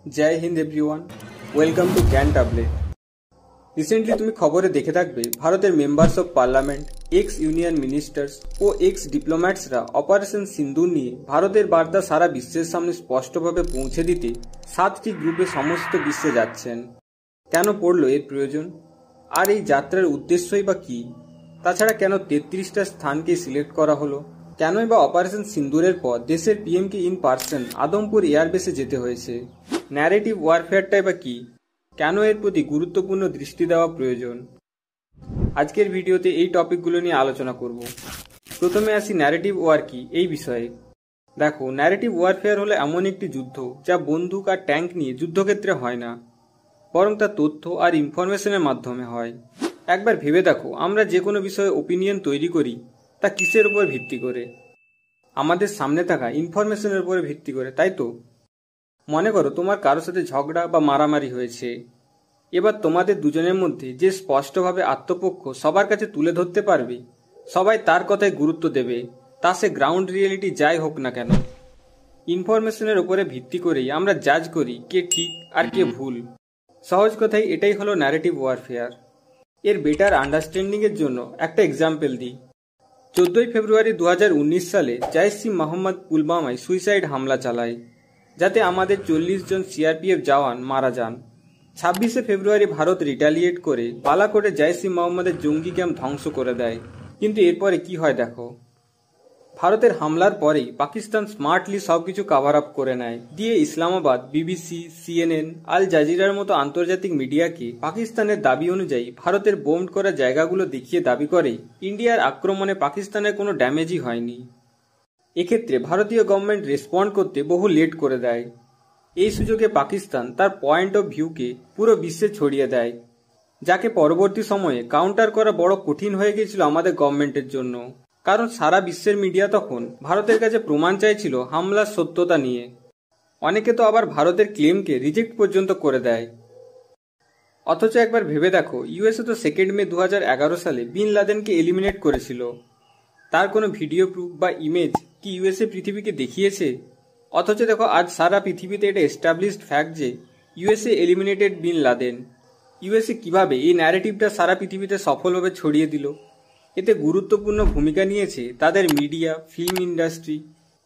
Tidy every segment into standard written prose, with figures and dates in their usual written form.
जय हिंद everyone welcome to Gyan tablet. Recently তুমি খবরে দেখে থাকবে ভারতের members of parliament, ex union ministers ও এক্স ডিপ্লোম্যাটসরা অপারেশন সিন্দুর নিয়ে ভারতের বার্তা সারা বিশ্বের সামনে স্পষ্টভাবে পৌঁছে দিতে 7টি গ্রুপে সমস্ত বিশ্বে যাচ্ছেন। কেন পড়লো এর প্রয়োজন, আর এই যাত্রার উদ্দেশ্যই বা কি? তাছাড়া কেন 33টা স্থানকে সিলেক্ট করা হলো? কেনই বা অপারেশন সিন্দুরের পর দেশের পিএমকে ইন পার্সন আদমপুর এয়ারবেসে যেতে হয়েছে? ন্যারেটিভ ওয়ারফেয়ারটাই বা কি? কেন এর প্রতি গুরুত্বপূর্ণ দৃষ্টি দেওয়া প্রয়োজন? আজকের ভিডিওতে এই টপিকগুলো নিয়ে আলোচনা করব। প্রথমে আসি ন্যারেটিভ ওয়ার কি এই বিষয়ে। দেখো, ন্যারেটিভ ওয়ারফেয়ার হলো এমন একটি যুদ্ধ যা বন্দুক আর ট্যাঙ্ক নিয়ে যুদ্ধক্ষেত্রে হয় না, বরং তা তথ্য আর ইনফরমেশনের মাধ্যমে হয়। একবার ভেবে দেখো, আমরা যে কোনো বিষয়ে ওপিনিয়ন তৈরি করি তা কিসের উপর ভিত্তি করে? আমাদের সামনে থাকা ইনফরমেশনের উপরে ভিত্তি করে, তাই তো? মনে করো তোমার কারোর সাথে ঝগড়া বা মারামারি হয়েছে। এবার তোমাদের দুজনের মধ্যে যে স্পষ্টভাবে আত্মপক্ষ সবার কাছে তুলে ধরতে পারবে, সবাই তার কথায় গুরুত্ব দেবে, তা সে গ্রাউন্ড রিয়েলিটি যাই হোক না কেন। ইনফরমেশনের উপরে ভিত্তি করেই আমরা জাজ করি কে ঠিক আর কে ভুল। সহজ কথাই এটাই হলো ন্যারেটিভ ওয়ারফেয়ার। এর বেটার আন্ডারস্ট্যান্ডিংয়ের জন্য একটা এক্সাম্পল দিই। 14 ফেব্রুয়ারি 2019 সালে জৈশ-ই মোহাম্মদ পুলওয়ামায় সুইসাইড হামলা চালায়, যাতে আমাদের 40 জন সিআরপিএফ জওয়ান মারা যান। 26 ফেব্রুয়ারি ভারত রিটালিয়েট করে বালাকোটে জৈশ-ই মোহাম্মদের জঙ্গি ক্যাম্প ধ্বংস করে দেয়। কিন্তু এরপরে কি হয় দেখো। ভারতের হামলার পরেই পাকিস্তান স্মার্টলি সবকিছু কভার আপ করে নেয়, দিয়ে ইসলামাবাদ, বিবিসি, সিএনএন, আল জাজিরার মতো আন্তর্জাতিক মিডিয়াকে পাকিস্তানের দাবি অনুযায়ী ভারতের বোম্ব করা জায়গাগুলো দেখিয়ে দাবি করে ইন্ডিয়ার আক্রমণে পাকিস্তানের কোনো ড্যামেজই হয়নি। এক্ষেত্রে ভারতীয় গভর্নমেন্ট রেসপন্ড করতে বহু লেট করে দেয়। এই সুযোগে পাকিস্তান তার পয়েন্ট অফ ভিউকে পুরো বিশ্বে ছড়িয়ে দেয়, যাকে পরবর্তী সময়ে কাউন্টার করা বড় কঠিন হয়ে গিয়েছিল আমাদের গভর্নমেন্টের জন্য। কারণ সারা বিশ্বের মিডিয়া তখন ভারতের কাছে প্রমাণ চাইছিল হামলার সত্যতা নিয়ে। অনেকে তো আবার ভারতের ক্লেমকে রিজেক্ট পর্যন্ত করে দেয়। অথচ একবার ভেবে দেখো, ইউএসএ তো 2 মে 2011 সালে বিন লাদেনকে এলিমিনেট করেছিল। তার কোনো ভিডিও প্রুফ বা ইমেজ কি ইউএসএ পৃথিবীকে দেখিয়েছে? অথচ দেখো, আজ সারা পৃথিবীতে এটা এস্টাবলিশড ফ্যাক্ট যে USA eliminated bin Laden. USA কিভাবে এই ন্যারেটিভটা সারা পৃথিবীতে সফলভাবে ছড়িয়ে দিল? এতে গুরুত্বপূর্ণ ভূমিকা নিয়েছে তাদের মিডিয়া, ফিল্ম ইন্ডাস্ট্রি।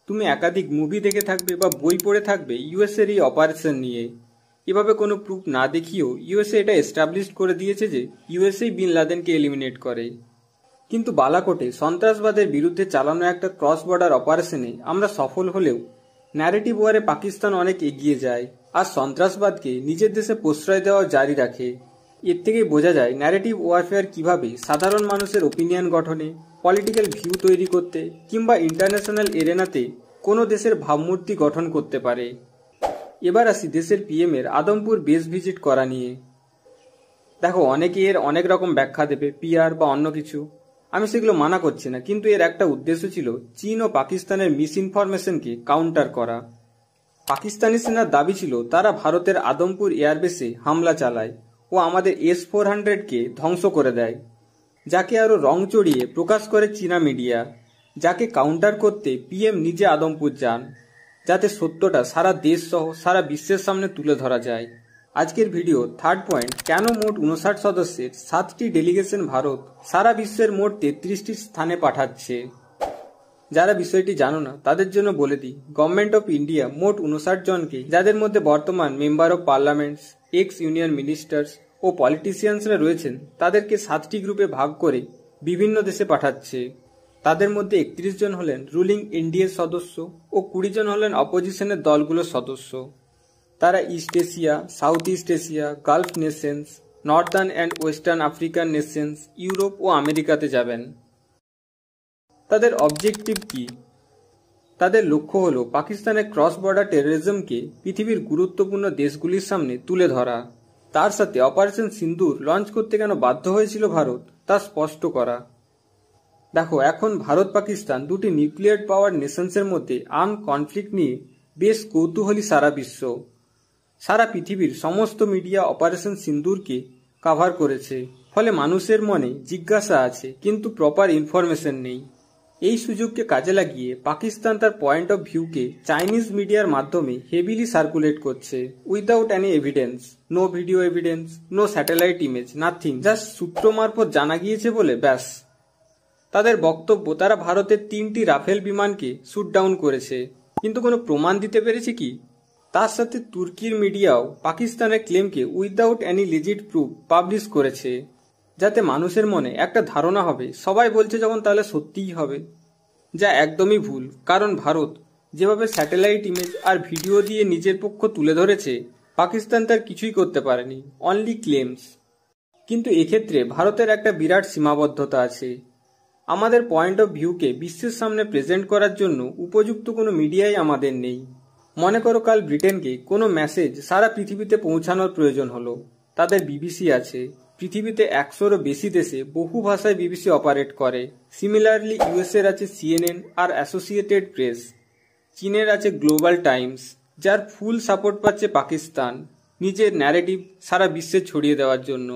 তুমি একাধিক মুভি দেখে থাকবে বা বই পড়ে থাকবে ইউএসএর এই অপারেশন নিয়ে। এভাবে কোনো প্রুফ না দেখিয়েও ইউএসএ এটা এস্টাবলিশড করে দিয়েছে যে ইউএসএ বিন লাদেনকে এলিমিনেট করে। কিন্তু বালাকোটে সন্ত্রাসবাদের বিরুদ্ধে চালানো একটা ক্রস বর্ডার অপারেশনে আমরা সফল হলেও ন্যারেটিভ ওয়ারে পাকিস্তান অনেক এগিয়ে যায় আর সন্ত্রাসবাদকে নিজের দেশে প্রশ্রয় দেওয়া জারি রাখে। এর থেকেই বোঝা যায় ন্যারেটিভ ওয়ারফেয়ার কিভাবে সাধারণ মানুষের ওপিনিয়ন গঠনে, পলিটিক্যাল ভিউ তৈরি করতে কিংবা ইন্টারন্যাশনাল এরেনাতে কোনো দেশের ভাবমূর্তি গঠন করতে পারে। এবার আসি দেশের পিএম এর আদমপুর বেস ভিজিট করা নিয়ে। দেখো, অনেকে এর অনেক রকম ব্যাখ্যা দেবে, পিআর বা অন্য কিছু। আমি সেগুলো মানা করছি না, কিন্তু এর একটা উদ্দেশ্য ছিল চীন ও পাকিস্তানের মিস ইনফরমেশনকে কাউন্টার করা। পাকিস্তানি সেনার দাবি ছিল তারা ভারতের আদমপুর এয়ারবেসে হামলা চালায় ও আমাদের S-400কে ধ্বংস করে দেয়, যাকে আরও রং চড়িয়ে প্রকাশ করে চীনা মিডিয়া। যাকে কাউন্টার করতে পিএম নিজে আদমপুর যান, যাতে সত্যটা সারা দেশ সহ সারা বিশ্বের সামনে তুলে ধরা যায়। আজকের ভিডিও থার্ড পয়েন্ট, কেন মোট 59 সদস্যের 7টি ডেলিগেশন ভারত সারা বিশ্বের মোট 33টি স্থানে পাঠাচ্ছে। যারা বিষয়টি জানো না তাদের জন্য বলে দিই, গভর্নমেন্ট অফ ইন্ডিয়া মোট 59 জনকে, যাদের মধ্যে বর্তমান member of parliaments, ex union ministers ও পলিটিশিয়ানসরা রয়েছেন, তাদেরকে 7টি গ্রুপে ভাগ করে বিভিন্ন দেশে পাঠাচ্ছে। তাদের মধ্যে 31 জন হলেন রুলিং এনডিএর সদস্য ও 20 জন হলেন অপোজিশনের দলগুলোর সদস্য। তারা East Asia, South East Asia, Gulf nations, northern and western African nations, Europe ও আমেরিকাতে যাবেন। তাদের অবজেক্টিভ কি? তাদের লক্ষ্য হলো পাকিস্তানের ক্রস বর্ডার টেরোরিজমকে পৃথিবীর গুরুত্বপূর্ণ দেশগুলির সামনে তুলে ধরা। তার সাথে অপারেশন সিন্দুর লঞ্চ করতে কেন বাধ্য হয়েছিল ভারত তা স্পষ্ট করা। দেখো, এখন ভারত পাকিস্তান দুটি নিউক্লিয়ার পাওয়ার নেশনসের মধ্যে আর্ম কনফ্লিক্ট নিয়ে বেশ কৌতূহলী সারা বিশ্ব। সারা পৃথিবীর সমস্ত মিডিয়া অপারেশন সিন্দুরকে কভার করেছে, ফলে মানুষের মনে জিজ্ঞাসা আছে কিন্তু প্রপার ইনফরমেশন নেই। এই সুযোগকে কাজে লাগিয়ে পাকিস্তান তার পয়েন্ট অফ ভিউকে চাইনিজ মিডিয়ার মাধ্যমে হেভিলি সার্কুলেট করছে without any evidence, no video evidence, no satellite image, nothing, just সূত্র মারফত জানা গিয়েছে বলে ব্যাস। তাদের বক্তব্য তারা ভারতের 3টি রাফেল বিমানকে শুট ডাউন করেছে, কিন্তু কোনো প্রমাণ দিতে পেরেছে কি? তার সাথে তুর্কির মিডিয়াও পাকিস্তানের ক্লেমকে without any legit proof publish করেছে, যাতে মানুষের মনে একটা ধারণা হবে সবাই বলছে যখন তাহলে সত্যিই হবে, যা একদমই ভুল। কারণ ভারত যেভাবে স্যাটেলাইট ইমেজ আর ভিডিও দিয়ে নিজের পক্ষ তুলে ধরেছে, পাকিস্তান তার কিছুই করতে পারেনি, অনলি ক্লেমস। কিন্তু এক্ষেত্রে ভারতের একটা বিরাট সীমাবদ্ধতা আছে। আমাদের পয়েন্ট অফ ভিউকে বিশ্বের সামনে প্রেজেন্ট করার জন্য উপযুক্ত কোনো মিডিয়াই আমাদের নেই। মনে করো কাল ব্রিটেনকে কোনো মেসেজ সারা পৃথিবীতে পৌঁছানোর প্রয়োজন হলো, তাদের বিবিসি আছে। পৃথিবীতে 100-রও বেশি দেশে বহু ভাষায় বিবিসি অপারেট করে। সিমিলারলি ইউএসএর আছে সিএনএন আর অ্যাসোসিয়েটেড প্রেস। চীনের আছে গ্লোবাল টাইমস, যার ফুল সাপোর্ট পাচ্ছে পাকিস্তান নিজের ন্যারেটিভ সারা বিশ্বে ছড়িয়ে দেওয়ার জন্য।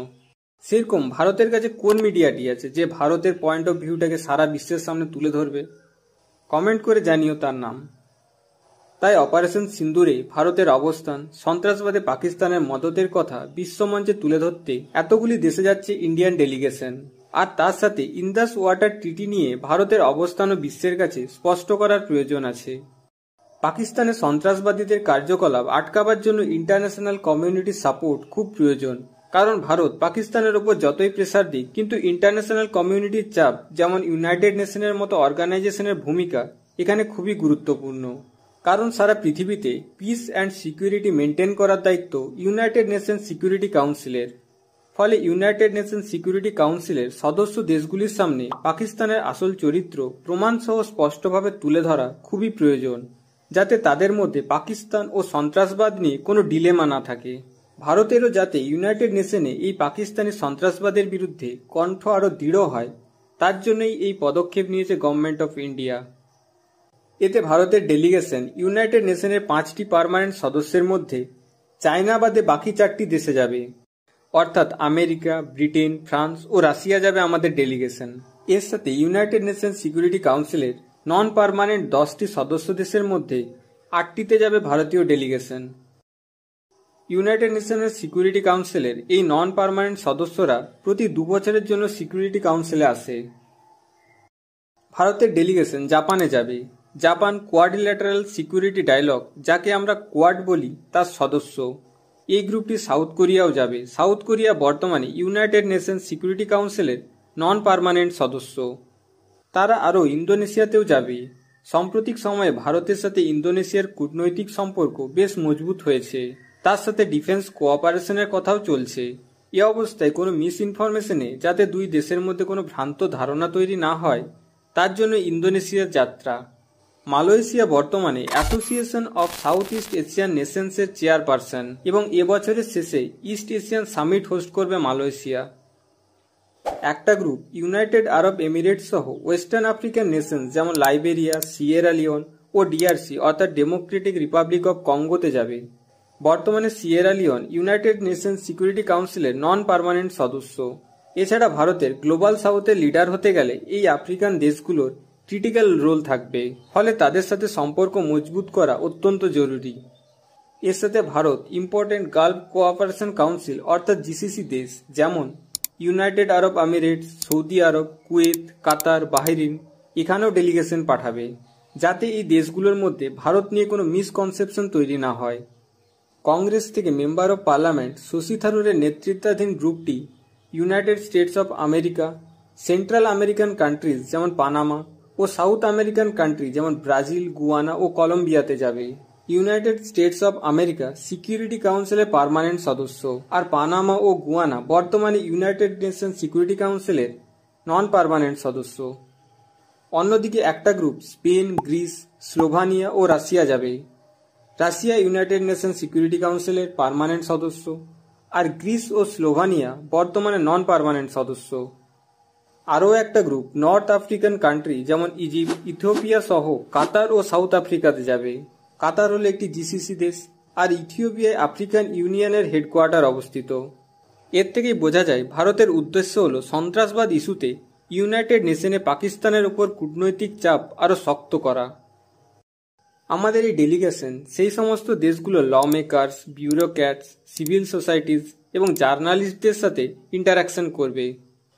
সেরকম ভারতের কাছে কোন মিডিয়াটি আছে যে ভারতের পয়েন্ট অফ ভিউটাকে সারা বিশ্বের সামনে তুলে ধরবে? কমেন্ট করে জানিও তার নাম। তাই অপারেশন সিন্দুরে ভারতের অবস্থান, সন্ত্রাসবাদে পাকিস্তানের মদতের কথা বিশ্বমঞ্চে তুলে ধরতে এতগুলি দেশে যাচ্ছে ইন্ডিয়ান ডেলিগেশন। আর তার সাথে ইন্দাস ওয়াটার ট্রিটি নিয়ে ভারতের অবস্থানও বিশ্বের কাছে স্পষ্ট করার প্রয়োজন আছে। পাকিস্তানের সন্ত্রাসবাদীদের কার্যকলাপ আটকাবার জন্য ইন্টারন্যাশনাল কমিউনিটির সাপোর্ট খুব প্রয়োজন। কারণ ভারত পাকিস্তানের ওপর যতই প্রেসার দিক, কিন্তু ইন্টারন্যাশনাল কমিউনিটির চাপ, যেমন ইউনাইটেড নেশনের মতো অর্গানাইজেশনের ভূমিকা এখানে খুবই গুরুত্বপূর্ণ। কারণ সারা পৃথিবীতে পিস অ্যান্ড সিকিউরিটি মেনটেন করার দায়িত্ব ইউনাইটেড নেশন সিকিউরিটি কাউন্সিলের। ফলে ইউনাইটেড নেশন সিকিউরিটি কাউন্সিলের সদস্য দেশগুলির সামনে পাকিস্তানের আসল চরিত্র প্রমাণসহ স্পষ্টভাবে তুলে ধরা খুবই প্রয়োজন, যাতে তাদের মধ্যে পাকিস্তান ও সন্ত্রাসবাদ নিয়ে কোনো ডিলেমা না থাকে। ভারতেরও যাতে ইউনাইটেড নেশনে এই পাকিস্তানি সন্ত্রাসবাদের বিরুদ্ধে কণ্ঠ আরও দৃঢ় হয়, তার জন্যই এই পদক্ষেপ নিয়েছে গভর্নমেন্ট অফ ইন্ডিয়া। এতে ভারতের ডেলিগেশন ইউনাইটেড নেশনের 5টি পার্মানেন্ট সদস্যের মধ্যে চায়না বাদে বাকি 4টি দেশে যাবে, অর্থাৎ আমেরিকা, ব্রিটেন, ফ্রান্স ও রাশিয়া যাবে আমাদের ডেলিগেশন। এর সাথে ইউনাইটেড নেশন সিকিউরিটি কাউন্সিলের নন পার্মানেন্ট 10টি সদস্য দেশের মধ্যে 8টিতে যাবে ভারতীয় ডেলিগেশন। ইউনাইটেড নেশনের সিকিউরিটি কাউন্সিলের এই নন পার্মানেন্ট সদস্যরা প্রতি 2 বছরের জন্য সিকিউরিটি কাউন্সিলে আসে। ভারতের ডেলিগেশন জাপানে যাবে। জাপান কোয়াড্রিল্যাটারাল সিকিউরিটি ডায়ালগ, যাকে আমরা কোয়াড বলি, তার সদস্য। এই গ্রুপটি সাউথ কোরিয়াও যাবে। সাউথ কোরিয়া বর্তমানে ইউনাইটেড নেশন সিকিউরিটি কাউন্সিলের নন পার্মানেন্ট সদস্য। তারা আরও ইন্দোনেশিয়াতেও যাবে। সাম্প্রতিক সময়ে ভারতের সাথে ইন্দোনেশিয়ার কূটনৈতিক সম্পর্ক বেশ মজবুত হয়েছে, তার সাথে ডিফেন্স কোঅপারেশনের কথাও চলছে। এ অবস্থায় কোনো মিস ইনফরমেশনে যাতে 2 দেশের মধ্যে কোনো ভ্রান্ত ধারণা তৈরি না হয়, তার জন্য ইন্দোনেশিয়ার যাত্রা। মালয়েশিয়া বর্তমানে association of South East Asian নেশনসের চেয়ারপারসন এবং এবছরের শেষে ইস্ট এশিয়ান সামিট হোস্ট করবে মালয়েশিয়া। একটা গ্রুপ ইউনাইটেড আরব এমিরেটস সহ ওয়েস্টার্ন আফ্রিকান নেশন যেমন লাইবেরিয়া, সিয়েরা লিওন ও ডিআরসি অর্থাৎ ডেমোক্রেটিক রিপাবলিক অফ কঙ্গোতে যাবে। বর্তমানে Sierra Leone United Nation security কাউন্সিলের নন পার্মানেন্ট সদস্য। এছাড়া ভারতের গ্লোবাল সাউথের লিডার হতে গেলে এই আফ্রিকান দেশগুলোর ক্রিটিক্যাল রোল থাকবে, ফলে তাদের সাথে সম্পর্ক মজবুত করা অত্যন্ত জরুরি। এর সাথে Bharat important Gulf cooperation council অর্থাৎ জিসিসি দেশ যেমন ইউনাইটেড আরব আমিরেটস, সৌদি আরব, কুয়েত, কাতার, বাহরিন এখানেও ডেলিগেশন পাঠাবে, যাতে এই দেশগুলোর মধ্যে ভারত নিয়ে কোনো মিসকনসেপশন তৈরি না হয়। কংগ্রেস থেকে মেম্বার অব পার্লামেন্ট শশী থারুরের নেতৃত্বাধীন গ্রুপটি United States of America, Central American countries যেমন পানামা ও সাউথ আমেরিকান কান্ট্রি যেমন ব্রাজিল, গুয়ানা ও কলম্বিয়াতে যাবে। United States of America security কাউন্সিলের পার্মানেন্ট সদস্য, আর পানামা ও গুয়ানা বর্তমানে ইউনাইটেড নেশন সিকিউরিটি কাউন্সিলের নন পার্মানেন্ট সদস্য। অন্যদিকে একটা গ্রুপ স্পেন, গ্রিস, স্লোভানিয়া ও রাশিয়া যাবে। রাশিয়া ইউনাইটেড নেশন সিকিউরিটি কাউন্সিলের পার্মানেন্ট সদস্য, আর গ্রিস ও স্লোভানিয়া বর্তমানে নন পার্মানেন্ট সদস্য। আরও একটা গ্রুপ নর্থ আফ্রিকান কান্ট্রি যেমন ইজিপ্ট, ইথিওপিয়া সহ কাতার ও সাউথ আফ্রিকাতে যাবে। কাতার হল একটি জিসিসি দেশ, আর ইথিওপিয়ায় আফ্রিকান ইউনিয়নের হেডকোয়ার্টার অবস্থিত। এর থেকেই বোঝা যায় ভারতের উদ্দেশ্য হল সন্ত্রাসবাদ ইস্যুতে ইউনাইটেড নেশনে পাকিস্তানের উপর কূটনৈতিক চাপ আরও শক্ত করা। আমাদের এই ডেলিগেশন সেই সমস্ত দেশগুলো ল মেকার্স, বিউরোক্র্যাটস, সিভিল সোসাইটিজ এবং জার্নালিস্টদের সাথে ইন্টারাকশন করবে।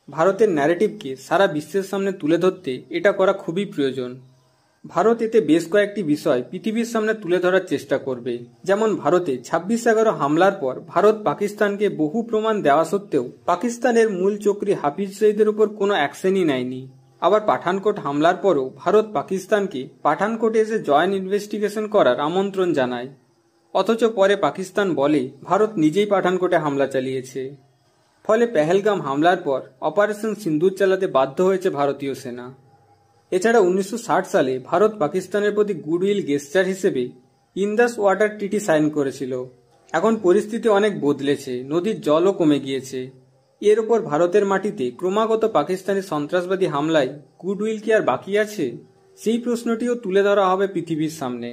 ভারতের ন্যারেটিভকে সারা বিশ্বের সামনে তুলে ধরতে এটা করা খুবই প্রয়োজন। ভারত এতে বেশ কয়েকটি বিষয় পৃথিবীর সামনে তুলে ধরার চেষ্টা করবে। যেমন ভারতে 26/11 হামলার পর ভারত পাকিস্তানকে বহু প্রমাণ দেওয়া সত্ত্বেও পাকিস্তানের মূল চক্রী হাফিজ সঈদের উপর কোনো অ্যাকশনই নেয়নি। আবার পাঠানকোট হামলার পরও ভারত পাকিস্তানকে পাঠানকোটে এসে জয়েন্ট ইনভেস্টিগেশন করার আমন্ত্রণ জানায়, অথচ পরে পাকিস্তান বলে ভারত নিজেই পাঠানকোটে হামলা চালিয়েছে। ফলে পেহেলগাম হামলার পর অপারেশন সিন্দুর চালাতে বাধ্য হয়েছে ভারতীয় সেনা। এছাড়া 1960 সালে ভারত পাকিস্তানের প্রতি গুডউইল গেস্টার হিসেবে ইন্দাস ওয়াটার ট্রিটি সাইন করেছিল। এখন পরিস্থিতি অনেক বদলেছে, নদীর জলও কমে গিয়েছে। এর ওপর ভারতের মাটিতে ক্রমাগত পাকিস্তানি সন্ত্রাসবাদী হামলায় গুডউইল কি আর বাকি আছে? সেই প্রশ্নটিও তুলে ধরা হবে পৃথিবীর সামনে।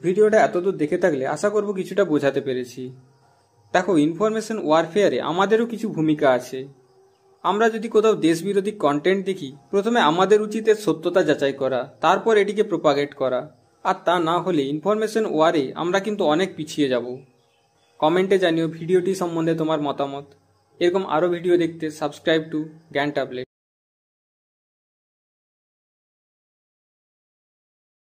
ভিডিওটা এতদূর দেখে থাকলে আশা করব কিছুটা বোঝাতে পেরেছি। দেখো, ইনফরমেশন ওয়ারফেয়ারে আমাদেরও কিছু ভূমিকা আছে। আমরা যদি কোথাও দেশবিরোধী কন্টেন্ট দেখি, প্রথমে আমাদের উচিত এর সত্যতা যাচাই করা, তারপর এটিকে প্রপাগেট করা। আর তা না হলে ইনফরমেশন ওয়ারে আমরা কিন্তু অনেক পিছিয়ে যাব। কমেন্টে জানিও ভিডিওটি সম্বন্ধে তোমার মতামত। এরকম আরও ভিডিও দেখতে সাবস্ক্রাইব টু জ্ঞান ট্যাবলেট।